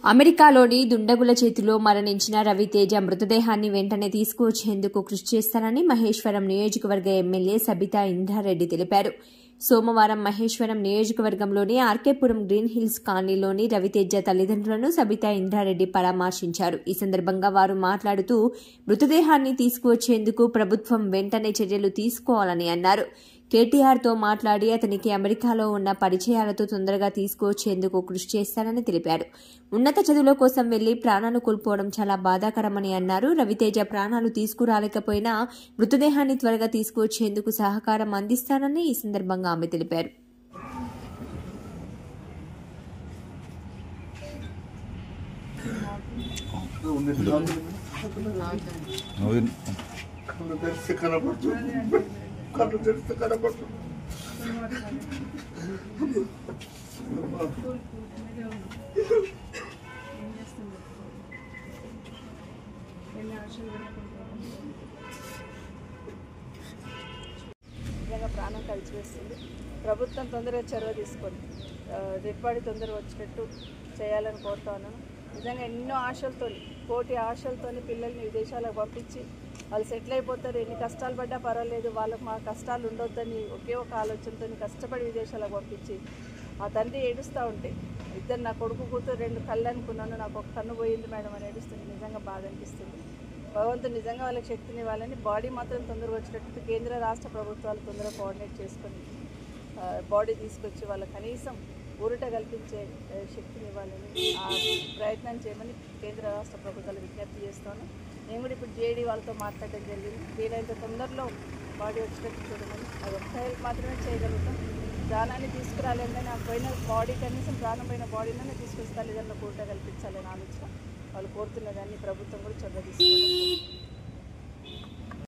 అమెరికాలోని దుండగుల చేతిలో మరణించిన రవితేజ మృతదేహాన్ని వెంటనే తీసుకువచ్చేందుకు కృషి చేస్తానని మహేశ్వరం నియోజకవర్గ ఎమ్మెల్యే సబితా ఇంద్రారెడ్డి తెలిపారు. సోమవారం మహేశ్వరం నియోజకవర్గంలోని ఆర్కేపురం గ్రీన్ హిల్స్ కాలనీలోని రవితేజ తల్లిదండ్రులను సబితా ఇంద్రారెడ్డి పరామర్శించారు. ఈ సందర్భంగా వారు మాట్లాడుతూ మృతదేహాన్ని తీసుకువచ్చేందుకు ప్రభుత్వం వెంటనే చర్యలు తీసుకోవాలని అన్నారు. కేటీఆర్తో మాట్లాడి అతనికి అమెరికాలో ఉన్న పరిచయాలతో తొందరగా తీసుకువచ్చేందుకు కృషి చేస్తానని తెలిపారు. ఉన్నత చదువుల కోసం వెళ్లి ప్రాణాలు కోల్పోవడం చాలా బాధాకరమని అన్నారు. రవితేజ ప్రాణాలు తీసుకురాలేకపోయినా మృతదేహాన్ని త్వరగా తీసుకువచ్చేందుకు సహకారం అందిస్తానని ఈ సందర్భంగా ఆమె తెలిపారు. కళ్ళు తెరిస్తే కనబడుతుంది. నిజంగా ప్రాణం కలిసివేస్తుంది. ప్రభుత్వం తొందరగా చొరవ తీసుకొని డెడ్ బాడీ తొందరగా వచ్చినట్టు చేయాలని కోరుతా ఉన్నాను. నిజంగా ఎన్నో ఆశలతో, కోటి ఆశలతో పిల్లల్ని విదేశాలకు పంపించి వాళ్ళు సెటిల్ అయిపోతారు. ఎన్ని కష్టాలు పడ్డా పర్వాలేదు, వాళ్ళకు మా కష్టాలు ఉండొద్దని ఒకే ఒక ఆలోచనతో కష్టపడి విదేశాలకు పంపించి ఆ తండ్రి ఏడుస్తూ ఉంటే, ఇద్దరు నా కొడుకు కూతురు 2 కళ్ళు అనుకున్నాను, నాకు ఒక కన్ను పోయింది మేడం అని ఏడుస్తుంది. నిజంగా బాధ అనిపిస్తుంది. భగవంతుడు నిజంగా వాళ్ళకి శక్తిని ఇవ్వాలని, బాడీ మాత్రం తొందరగా వచ్చేటట్టు కేంద్ర రాష్ట్ర ప్రభుత్వాలు తొందరగా కోఆర్డినేట్ చేసుకొని బాడీ తీసుకొచ్చి వాళ్ళకి కనీసం ఊరట కల్పించే శక్తిని ఇవ్వాలని ఆ ప్రయత్నం చేయమని కేంద్ర రాష్ట్ర ప్రభుత్వాలు విజ్ఞప్తి చేస్తాను. నేను కూడా ఇప్పుడు జేడీ వాళ్ళతో మాట్లాడడం జరిగింది. వీలైనంత తొందరలో బాడీ వచ్చేటట్టు చూడమని, అది ఒక్క హెల్ప్ మాత్రమే చేయగలుగుతాం. ప్రాణాన్ని తీసుకురాలేదని ఆ పోయిన బాడీ కనీసం ప్రాణం పోయిన బాడీలోనే తీసుకొస్తే తల్లిదండ్రులకు ఊరట కల్పించాలని ఆలోచన వాళ్ళు కోరుతున్నదాన్ని ప్రభుత్వం కూడా చొరవ తీసుకోవాలి.